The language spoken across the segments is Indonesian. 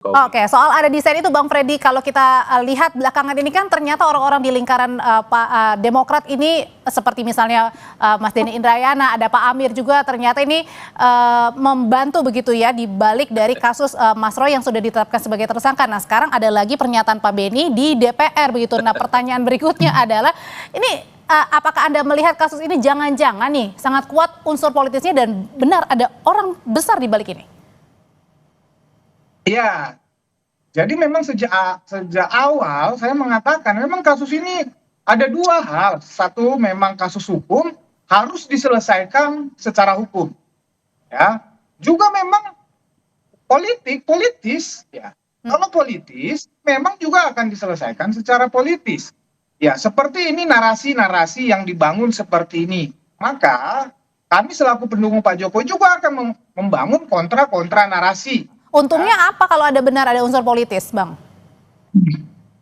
Jokowi. Oke, soal ada desain itu Bang Freddy, kalau kita lihat belakangan ini kan ternyata orang-orang di lingkaran Demokrat ini seperti misalnya Mas Denny Indrayana, ada Pak Amir juga ternyata ini membantu begitu ya di balik dari kasus Mas Roy yang sudah ditetapkan sebagai tersangka. Nah, sekarang ada lagi pernyataan Pak Benny di DPR begitu. Nah, pertanyaan berikutnya adalah ini apakah Anda melihat kasus ini jangan-jangan nih sangat kuat unsur politisnya dan benar ada orang besar di balik ini? Iya, jadi memang sejak awal saya mengatakan memang kasus ini ada dua hal. Satu, memang kasus hukum harus diselesaikan secara hukum. Ya, juga memang politis ya. Kalau politis memang juga akan diselesaikan secara politis. Ya, seperti ini narasi-narasi yang dibangun seperti ini. Maka kami selaku pendukung Pak Jokowi juga akan membangun kontra narasi. Untungnya apa kalau ada benar ada unsur politis, Bang?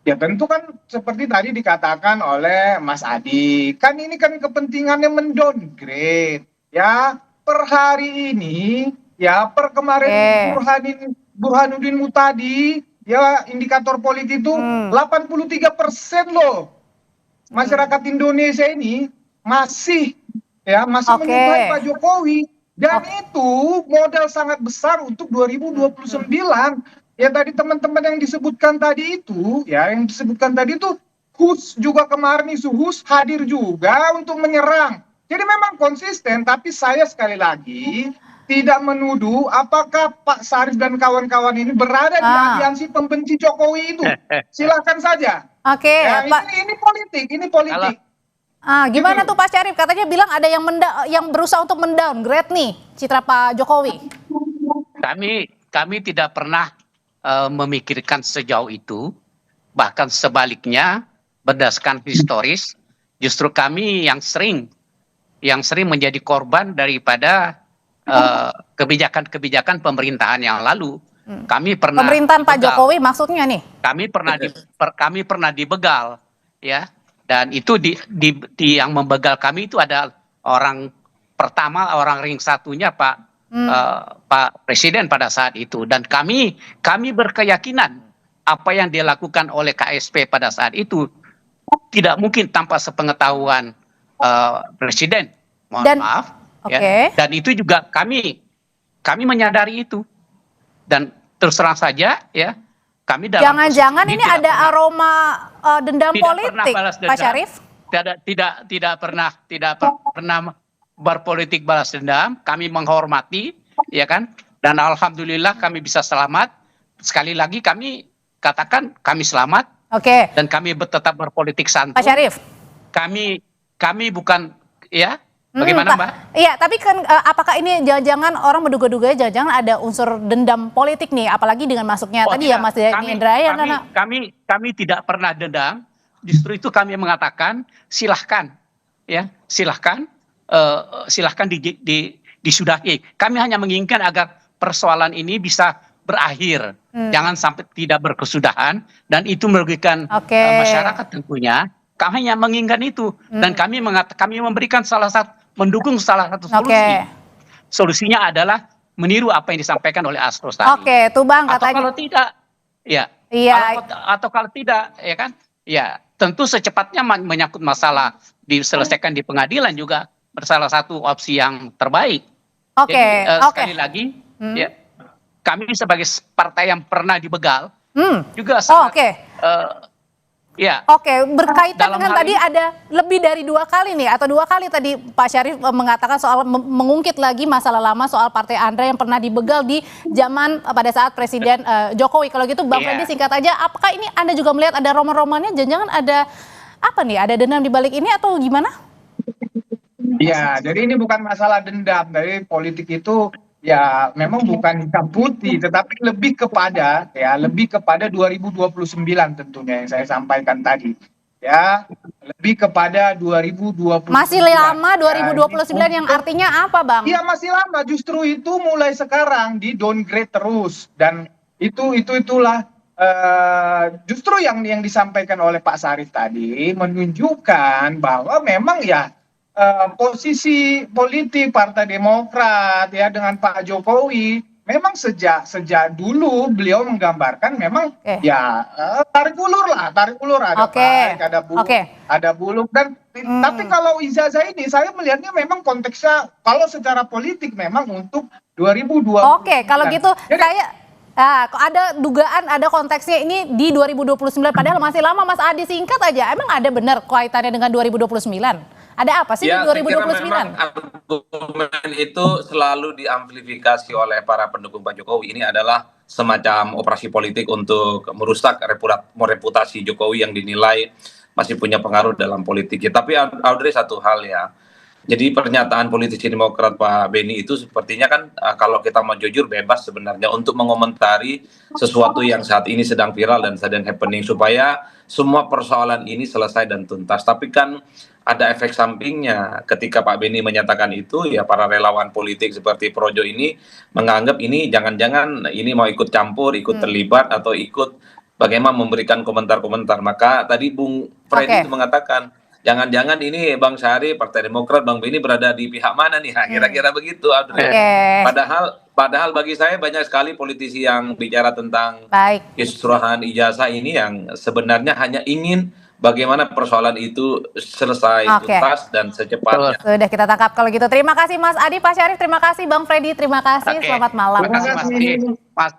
Ya tentu kan seperti tadi dikatakan oleh Mas Adi, kan ini kan kepentingannya mendowngrade. Ya, per hari ini, ya per kemarin Burhanuddin Muhtadi, ya indikator politik itu 83% loh. Masyarakat Indonesia ini masih menyukai Pak Jokowi. Dan itu modal sangat besar untuk 2029. Ya tadi teman-teman yang disebutkan tadi itu, Hus juga kemarin isu Hus hadir juga untuk menyerang. Jadi memang konsisten, tapi saya sekali lagi tidak menuduh apakah Pak Sarif dan kawan-kawan ini berada di aliansi pembenci Jokowi itu. Silakan saja. Oke, ya, Pak. Ini politik. Gimana tuh Pak Syarif? Katanya bilang ada yang berusaha untuk mendowngrade nih citra Pak Jokowi. Kami tidak pernah memikirkan sejauh itu, bahkan sebaliknya berdasarkan historis, justru kami yang sering menjadi korban daripada kebijakan-kebijakan pemerintahan yang lalu. Kami pernah pemerintahan Pak Jokowi maksudnya nih? Kami pernah dibegal, ya. Dan itu yang membegal kami itu ada orang ring satunya Pak Presiden pada saat itu. Dan kami berkeyakinan apa yang dilakukan oleh KSP pada saat itu tidak mungkin tanpa sepengetahuan Presiden. Maaf. Ya. Dan itu juga kami menyadari itu. Dan terus terang saja ya. Jangan-jangan ini ada aroma dendam politik, Pak Syarif? Tidak pernah berpolitik balas dendam. Kami menghormati, ya kan? Dan alhamdulillah kami bisa selamat. Sekali lagi kami katakan kami selamat. Oke. Dan kami tetap berpolitik santun. Pak Syarif? Kami bukan, ya. Bagaimana Mbak? Iya, tapi kan apakah ini jangan-jangan orang menduga-duga jangan-jangan ada unsur dendam politik nih, apalagi dengan masuknya tadi ya Mas Denny Indrayana. Kami tidak pernah dendam, justru itu kami mengatakan silahkan disudahi. Kami hanya menginginkan agar persoalan ini bisa berakhir, jangan sampai tidak berkesudahan dan itu merugikan masyarakat tentunya. Kami hanya menginginkan itu dan kami memberikan mendukung salah satu solusi. Solusinya adalah meniru apa yang disampaikan oleh Astros tadi. Oke, tuh Bang katanya. Atau kalau tidak, ya. Iya. Atau kalau tidak, ya kan? Ya, tentu secepatnya menyangkut masalah diselesaikan di pengadilan juga salah satu opsi yang terbaik. Jadi sekali lagi, ya, kami sebagai partai yang pernah dibegal juga sangat. Ya. Oke, berkaitan dengan tadi ada lebih dari 2 kali nih atau 2 kali tadi Pak Syarif mengatakan soal mengungkit lagi masalah lama soal Partai Andra yang pernah dibegal di zaman pada saat Presiden Jokowi. Kalau gitu Bang Freddy singkat aja, apakah ini Anda juga melihat ada roman-romannya? Jangan-jangan ada apa nih? Ada dendam di balik ini atau gimana? Ya, jadi ini bukan masalah dendam. Dari politik itu ya memang bukan hitam putih, tetapi lebih kepada 2029 tentunya yang saya sampaikan tadi. Ya, lebih kepada 2029. Masih lama 2029 yang artinya apa, Bang? Iya, masih lama. Justru itu mulai sekarang di downgrade terus dan itulah justru yang disampaikan oleh Pak Sarif tadi menunjukkan bahwa memang ya posisi politik Partai Demokrat ya dengan Pak Jokowi memang sejak dulu beliau menggambarkan memang ya tarik ulur ada tarik, ada buluk dan tapi kalau ijazah ini saya melihatnya memang konteksnya kalau secara politik memang untuk 2020. Oke, kalau gitu kok ada dugaan ada konteksnya ini di 2029 padahal masih lama. Mas Adi, singkat aja, emang ada benar kaitannya dengan 2029? Ada apa sih di 2029? Memang argumen itu selalu diamplifikasi oleh para pendukung Pak Jokowi. Ini adalah semacam operasi politik untuk merusak reputasi Jokowi yang dinilai masih punya pengaruh dalam politik. Tapi Audrey, satu hal ya. Jadi pernyataan politisi Demokrat Pak Beni itu sepertinya kan kalau kita mau jujur bebas sebenarnya untuk mengomentari sesuatu yang saat ini sedang viral dan sedang happening supaya semua persoalan ini selesai dan tuntas. Tapi kan ada efek sampingnya ketika Pak Beni menyatakan itu, ya para relawan politik seperti Projo ini menganggap ini jangan-jangan ini mau ikut campur, ikut terlibat atau ikut bagaimana memberikan komentar-komentar. Maka tadi Bung Freddy itu mengatakan jangan-jangan ini Bang Syahri, Partai Demokrat, Bang Beni berada di pihak mana nih? Kira-kira begitu, Audrey. Padahal bagi saya banyak sekali politisi yang bicara tentang kisruhan ijazah ini yang sebenarnya hanya ingin bagaimana persoalan itu selesai tuntas dan secepatnya. Sudah kita tangkap kalau gitu. Terima kasih Mas Adi, Pak Syarif, terima kasih Bang Freddy, terima kasih. Selamat malam. Terima kasih Mas.